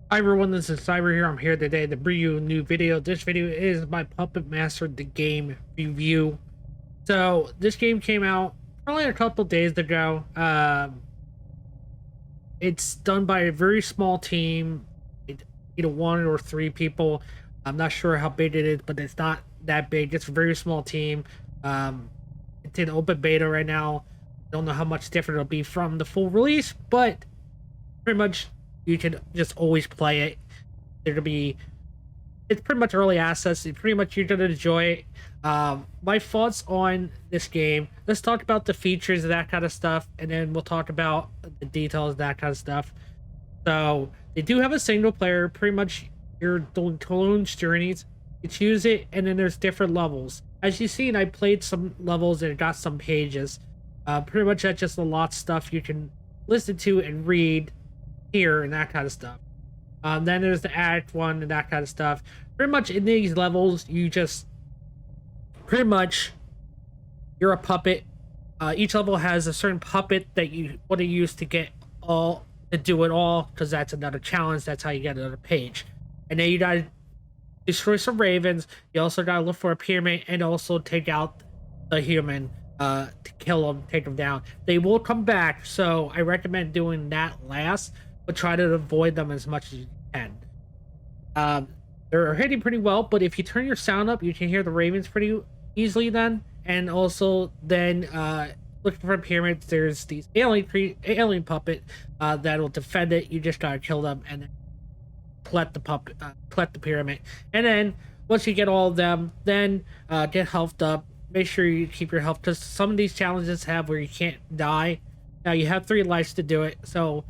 Hi everyone, this is Cyber here. I'm here today to bring you a new video. This video is my Puppet Master the game review. So this game came out probably a couple days ago. It's done by a very small team, either one or three people. I'm not sure how big it is, but it's not that big. It's a very small team. It's in open beta right now. Don't know how much different it'll be from the full release, but pretty much you can just always play it. There'll be it's pretty much early access. Pretty much you're gonna enjoy it. My thoughts on this game. Let's talk about the features and that kind of stuff, and then we'll talk about the details, that kind of stuff. So they do have a single player. Pretty much you're doing Colone's journeys. You choose it, and then there's different levels. As you've seen, I played some levels and it got some pages. Pretty much that's just a lot of stuff you can listen to and read here and that kind of stuff. Then there's the act one and that kind of stuff. Pretty much in these levels, you just pretty much you're a puppet. Each level has a certain puppet that you want to use to get all to do it all, because that's another challenge. That's how you get another page. And then you gotta destroy some ravens. You also gotta look for a pyramid and also take out the human to kill them, take them down. They will come back, so I recommend doing that last, but try to avoid them as much as you can. They're hitting pretty well, but if you turn your sound up, you can hear the ravens pretty easily then. And also then looking for pyramids, there's these alien puppet that'll defend it. You just gotta kill them and then collect the pyramid. And then once you get all of them, then get healthed up. Make sure you keep your health, because some of these challenges have where you can't die. Now you have 3 lives to do it, so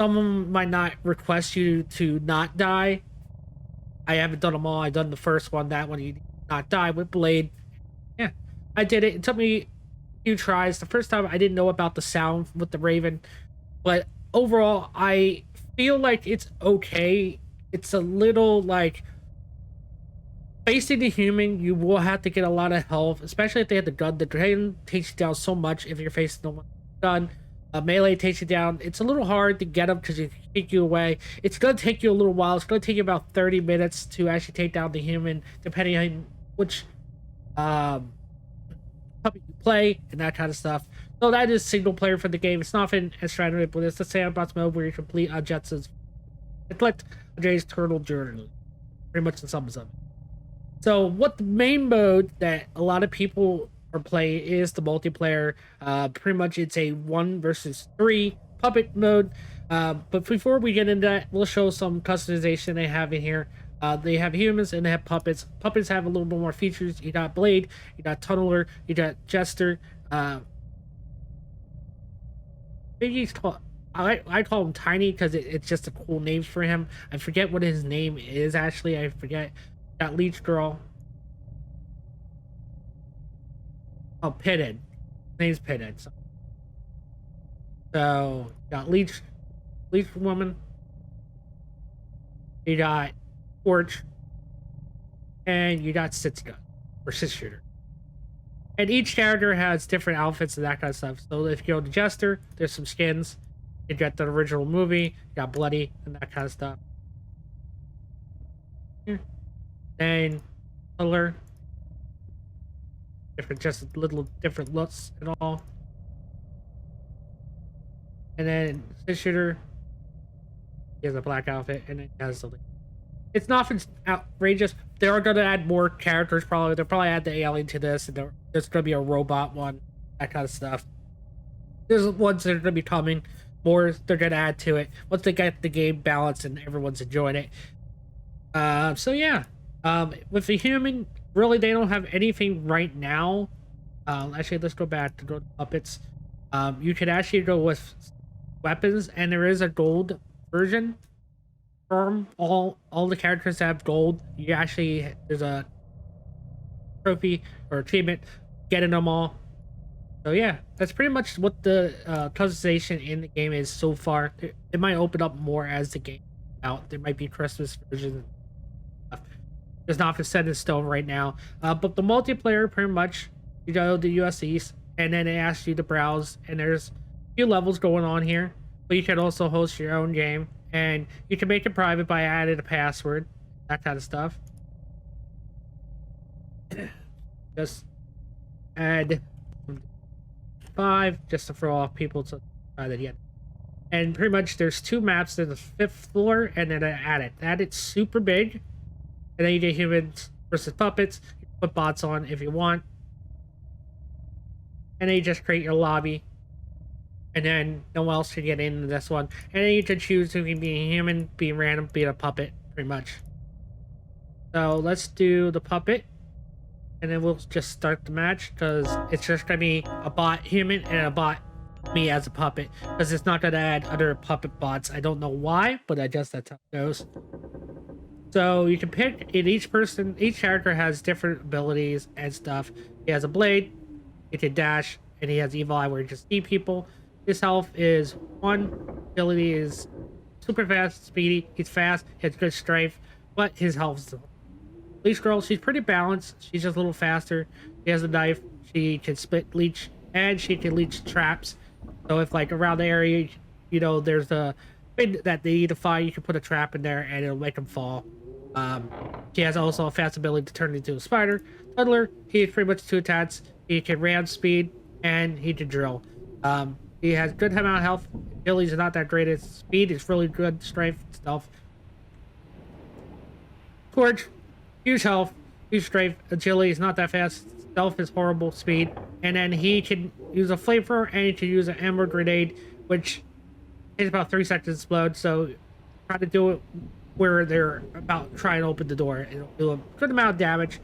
someone might not request you to not die. I haven't done them all. I've done the first one, that one you not die with Blade. Yeah, I did it. It took me a few tries. The first time I didn't know about the sound with the Raven, but overall I feel like it's okay. It's a little like facing the human, you will have to get a lot of health, especially if they have the gun. The dragon takes you down so much if you're facing the one gun. Melee takes you down. It's a little hard to get them because you take you away. It's going to take you a little while. It's going to take you about 30 minutes to actually take down the human, depending on which puppet you play and that kind of stuff. So that is single player for the game. It's nothing extravagant, but it's the sandbox mode where you complete objectives. Collect Jay's turtle journey. Pretty much the sums of it. So what the main mode that a lot of people are playing is the multiplayer. Pretty much it's a 1 versus 3 puppet mode. But before we get into that, we'll show some customization they have in here. They have humans and they have puppets. Puppets have a little bit more features. You got Blade, you got Tunneler, you got Jester. Maybe he's called. I call him Tiny because it's just a cool name for him. I forget what his name is actually. I forget. Got Leech Girl. Oh, Pitted. His name's Pitted. So got Leech Woman. You got Torch. And you got Sitska. Or Six Shooter. And each character has different outfits and that kind of stuff. So if you go to Jester, there's some skins. You got the original movie, you got Bloody, and that kind of stuff. And color, different, just little different looks and all. And then Six Shooter, he has a black outfit, and then he has the. It's nothing outrageous. They are going to add more characters. Probably they'll probably add the alien to this, and there's going to be a robot one, that kind of stuff. There's ones that are going to be coming. More they're going to add to it once they get the game balanced and everyone's enjoying it. So yeah. With the human, really, they don't have anything right now. Actually, let's go back to go to puppets. You could actually go with weapons, and there is a gold version. From all the characters that have gold, you actually there's a trophy or achievement getting them all. So yeah, that's pretty much what the customization in the game is so far. It might open up more as the game out. There might be Christmas versions. It's not set in stone right now. But the multiplayer, pretty much, you go to the US East, and then it asks you to browse, and there's a few levels going on here. But you can also host your own game and you can make it private by adding a password, that kind of stuff. Just add 5 just to throw off people to try that yet. And pretty much there's 2 maps. There's the 5th floor and then add it. Add it super big, and then you get humans versus puppets. You can put bots on if you want, and then you just create your lobby, and then no one else can get into this one. And then you can choose who can be a human, be random, be a puppet, pretty much. So let's do the puppet, and then we'll just start the match, because it's just gonna be a bot human and a bot me as a puppet, because it's not gonna add other puppet bots. I don't know why, but I guess that's how it goes. So you can pick, in each character has different abilities and stuff. He has a blade, he can dash, and he has evil eye where he can see people. His health is 1, ability is super fast, speedy, he's fast, he has good strength, but his health is... Leech girl, she's pretty balanced, she's just a little faster. She has a knife, she can split leech, and she can leech traps. So if like around the area, you know, there's a thing that they need to find, you can put a trap in there and it'll make them fall. He has also a fast ability to turn into a spider. Toddler, he has pretty much 2 attacks. He can ram speed and he can drill. He has good amount of health. Abilities are not that great. His speed is really good. Strength, stuff. Torch, huge health, huge strength. Agility is not that fast. Stealth is horrible. Speed, and then he can use a flamethrower and he can use an amber grenade, which takes about 3 seconds to explode. So try to do it where they're about trying to open the door. It'll do a good amount of damage.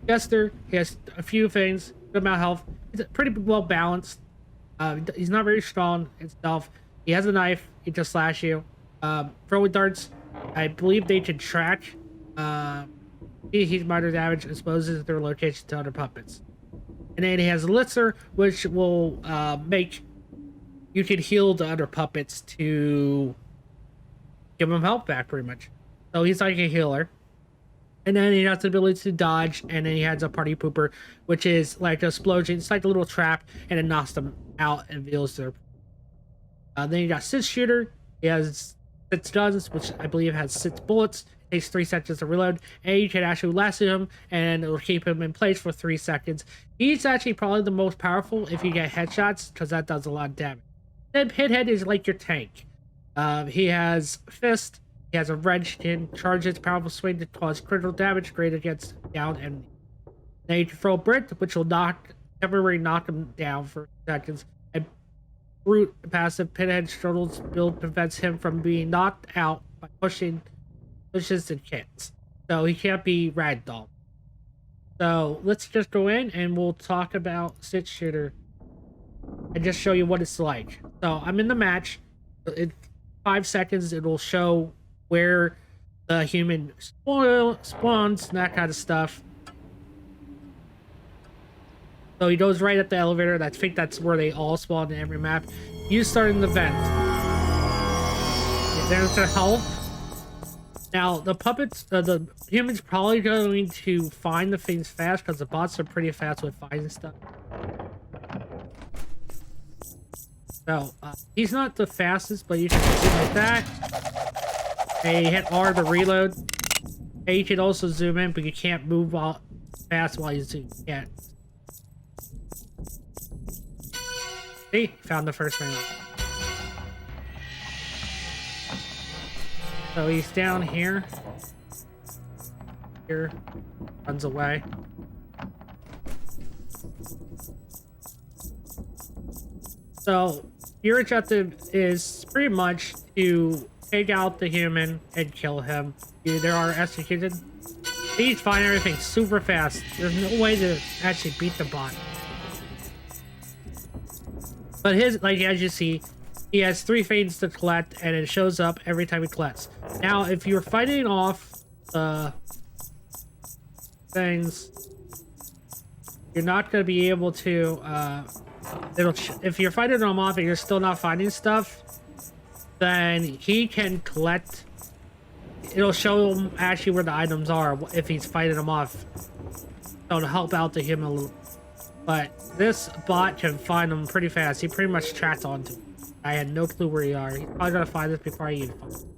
Jester, he has a few things. Good amount of health. He's pretty well balanced. He's not very strong in stealth. He has a knife. He can slash you. Throwing darts, I believe they can track. He's minor damage, exposes their location to other puppets. And then he has Elixir, which will make you can heal the other puppets to give them health back, pretty much. So he's like a healer. And then he has the ability to dodge, and then he has a party pooper, which is like an explosion. It's like a little trap, and it knocks them out and reveals their... then you got Six Shooter. He has 6 guns, which I believe has 6 bullets. It takes 3 seconds to reload, and you can actually lasso him, and it'll keep him in place for 3 seconds. He's actually probably the most powerful if you get headshots, because that does a lot of damage. Then Pinhead is like your tank. He has Fist. He has a wrench, can charge his powerful swing to cause critical damage great against down enemies. Then you can throw Brick, which will temporarily knock him down for seconds. And Brute, passive Pinhead struggles build prevents him from being knocked out by pushes and kicks. So he can't be ragdolled. So let's just go in and we'll talk about Six Shooter and just show you what it's like. So I'm in the match. In 5 seconds, it will show where the human spawns and that kind of stuff. So he goes right at the elevator. I think that's where they all spawn in every map. You start in the vent. There's their health. Now the puppets, the humans probably going to find the things fast because the bots are pretty fast with finding stuff. So he's not the fastest, but you can do like that. And you hit R to reload. And you can also zoom in, but you can't move fast while you zoom. You can't. See? Found the first man. So he's down here. Here. Runs away. So your objective is pretty much to take out the human and kill him. There are executed. Please find everything super fast. There's no way to actually beat the bot. But his, like as you see, he has 3 fades to collect, and it shows up every time he collects. Now, if you're fighting off things, you're not going to be able to. If you're fighting them off and you're still not finding stuff, then he can collect. It'll show him actually where the items are if he's fighting them off. So to help out the human a little. But this bot can find them pretty fast. He pretty much tracks onto him. I had no clue where you are. He's probably gonna find this before I even find him.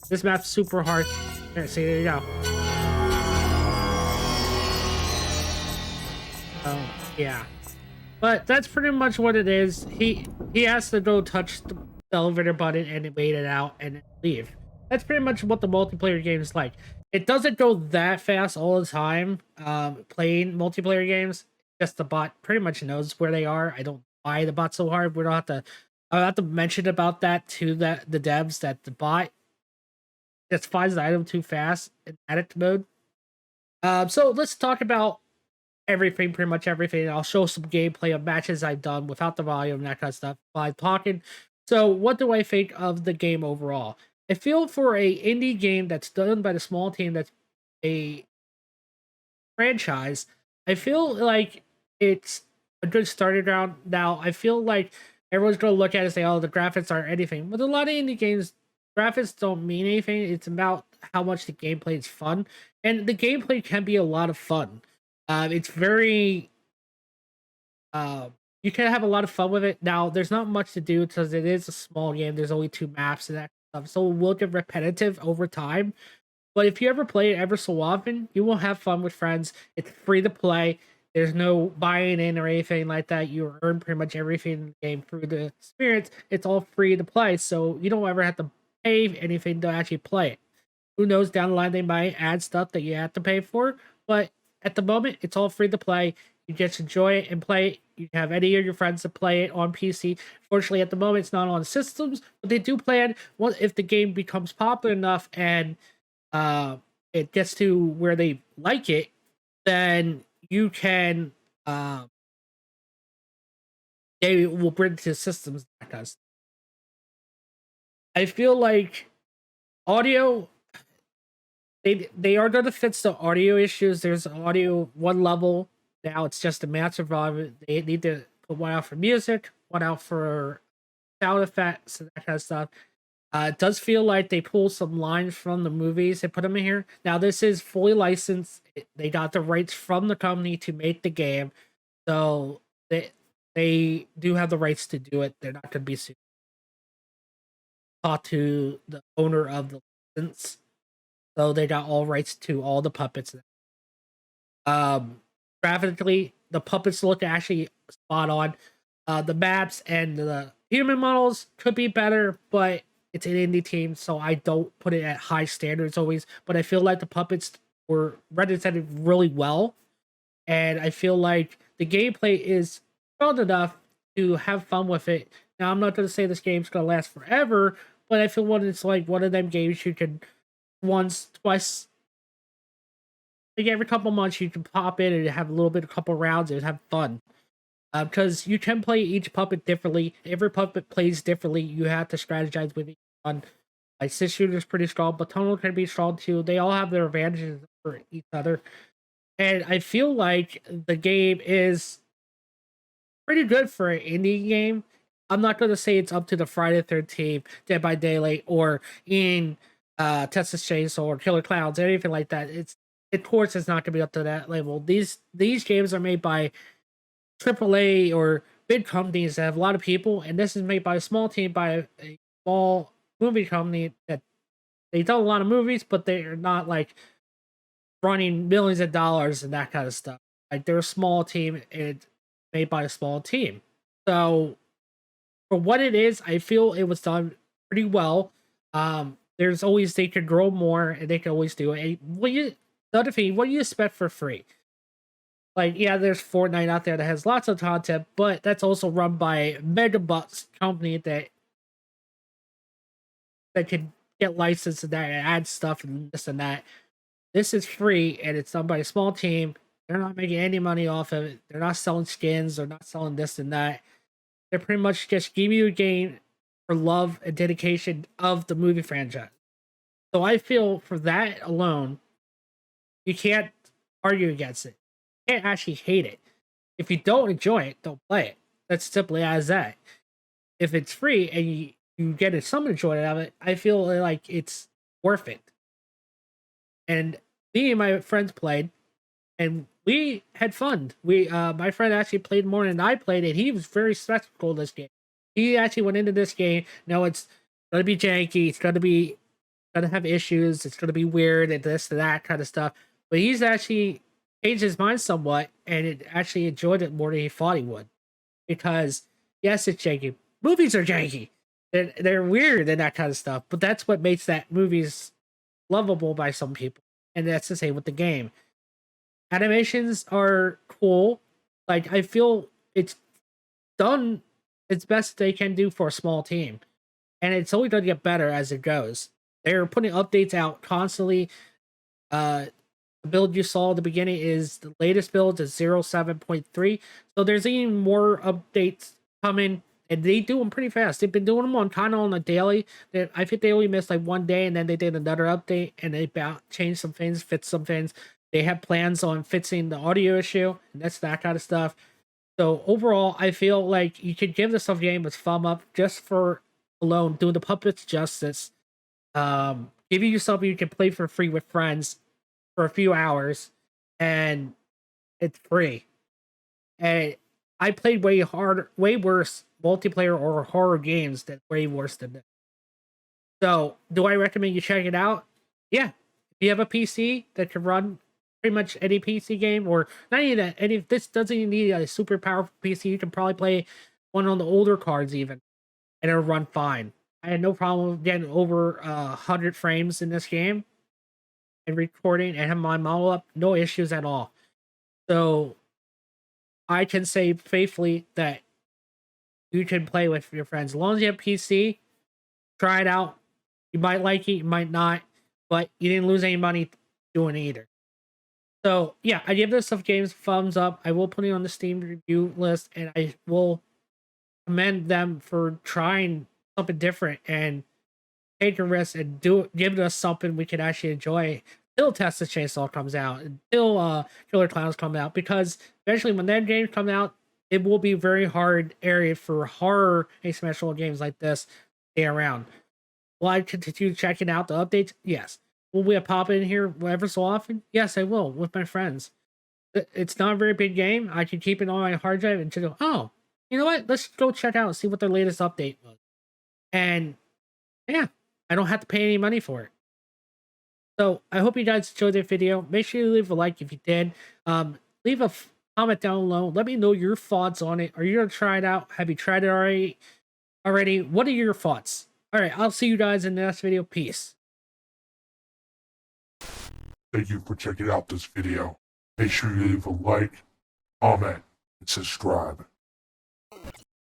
This map's super hard. There, see, there you go. Oh, yeah. But that's pretty much what it is. He has to go touch the elevator button and wait it out and then leave. That's pretty much what the multiplayer game is like. It doesn't go that fast all the time. Playing multiplayer games, just the bot pretty much knows where they are. I don't know why the bot's so hard. We don't have to. I have to mention about that to the devs that the bot just finds the item too fast in addict mode. So let's talk about everything, pretty much everything. I'll show some gameplay of matches I've done without the volume, that kind of stuff, by talking. So, what do I think of the game overall? I feel for a indie game that's done by the small team that's a franchise, I feel like it's a good starting ground. Now, I feel like everyone's going to look at it and say, oh, the graphics aren't anything. But a lot of indie games, graphics don't mean anything. It's about how much the gameplay is fun. And the gameplay can be a lot of fun. It's very you can have a lot of fun with it. Now, there's not much to do because it is a small game. There's only 2 maps and that stuff, so it will get repetitive over time. But if you ever play it ever so often, you will have fun with friends. It's free to play. There's no buying in or anything like that. You earn pretty much everything in the game through the experience. It's all free to play, so you don't ever have to pay anything to actually play it. Who knows, down the line they might add stuff that you have to pay for, but at the moment it's all free to play. You just enjoy it and play it. You have any of your friends to play it on PC. Fortunately, at the moment it's not on systems, but they do plan if the game becomes popular enough and it gets to where they like it, then you can they will bring it to systems, that kind of stuff. I feel like audio, they are going to fix the audio issues. There's audio one level now. It's just a massive volume. They need to put one out for music, one out for sound effects, and that kind of stuff. It does feel like they pulled some lines from the movies and put them in here. Now this is fully licensed. They got the rights from the company to make the game, so they do have the rights to do it. They're not going to be sued. Talk to the owner of the license, so they got all rights to all the puppets. Graphically, the puppets look actually spot on. The maps and the human models could be better, but it's an indie team, so I don't put it at high standards always. But I feel like the puppets were represented really well, and I feel like the gameplay is fun enough to have fun with it. Now, I'm not going to say this game's going to last forever, but I feel when it's like one of them games you can once, twice, like every couple months you can pop in and have a little bit, a couple rounds and have fun. Because you can play each puppet differently. Every puppet plays differently. You have to strategize with each one. Like Six Shooter's pretty strong, but Tonal can be strong too. They all have their advantages for each other. And I feel like the game is pretty good for an indie game. I'm not going to say it's up to the Friday 13th, Dead by Daylight, or in Texas Chainsaw or Killer Clowns, or anything like that. Of course, it's not going to be up to that level. These games are made by AAA or big companies that have a lot of people, and this is made by a small team by a small movie company that they tell a lot of movies, but they're not like running millions of dollars and that kind of stuff. Like they're a small team and made by a small team. So for what it is, I feel it was done pretty well. There's always they could grow more and they can always do it. And the other thing, what do you expect for free? Like, yeah, there's Fortnite out there that has lots of content, but that's also run by a megabucks company that can get licensed and that and add stuff and this and that. This is free and it's done by a small team. They're not making any money off of it. They're not selling skins. They're not selling this and that. They're pretty much just giving you a game for love and dedication of the movie franchise. So I feel for that alone, you can't argue against it. You can't actually hate it. If you don't enjoy it, don't play it. That's simply as that. If it's free and you get some enjoyment out of it, I feel like it's worth it. And me and my friends played, and we had fun. My friend actually played more than I played, and he was very skeptical of this game. He actually went into this game. No, it's gonna be janky. It's gonna be gonna have issues. It's gonna be weird and this and that kind of stuff. But he's actually changed his mind somewhat, and it actually enjoyed it more than he thought he would. Because yes, it's janky. Movies are janky. They're weird and that kind of stuff. But that's what makes that movies lovable by some people, and that's the same with the game. Animations are cool. Like I feel it's done its best they can do for a small team, and it's only going to get better as it goes. They're putting updates out constantly. The build you saw at the beginning is the latest build is 07.3. So there's even more updates coming, and they do them pretty fast. They've been doing them on kind of on a daily. I think they only missed like one day, and then they did another update, and they changed some things, fixed some things. They have plans on fixing the audio issue, and that's that kind of stuff. So overall, I feel like you could give this game a thumb up just for alone doing the puppets justice. Giving you something you can play for free with friends for a few hours, and it's free. And I played way worse multiplayer or horror games that way worse than this. So, do I recommend you check it out? Yeah, if you have a PC that can run pretty much any PC game, or not even that, any this doesn't even need a super powerful PC. You can probably play one on the older cards even, and it'll run fine. I had no problem getting over 100 frames in this game and recording and have my model up, no issues at all. So I can say faithfully that you can play with your friends. As long as you have PC, try it out. You might like it, you might not, but you didn't lose any money doing it either. So yeah, I give this games thumbs up. I will put it on the Steam review list, and I will commend them for trying something different and take a risk and give us something we can actually enjoy until Texas Chainsaw comes out, until Killer Clowns come out, because eventually when that game comes out, it will be very hard area for horror asymmetrical games like this to stay around. Will I continue checking out the updates? Yes. Will we pop in here ever so often? Yes, I will with my friends. It's not a very big game. I can keep it on my hard drive and just go, oh, you know what? Let's go check out and see what their latest update was. And yeah, I don't have to pay any money for it. So I hope you guys enjoyed the video. Make sure you leave a like if you did. Leave a comment down below. Let me know your thoughts on it. Are you gonna try it out? Have you tried it already? What are your thoughts? All right, I'll see you guys in the next video. Peace. Thank you for checking out this video. Make sure you leave a like, comment, and subscribe.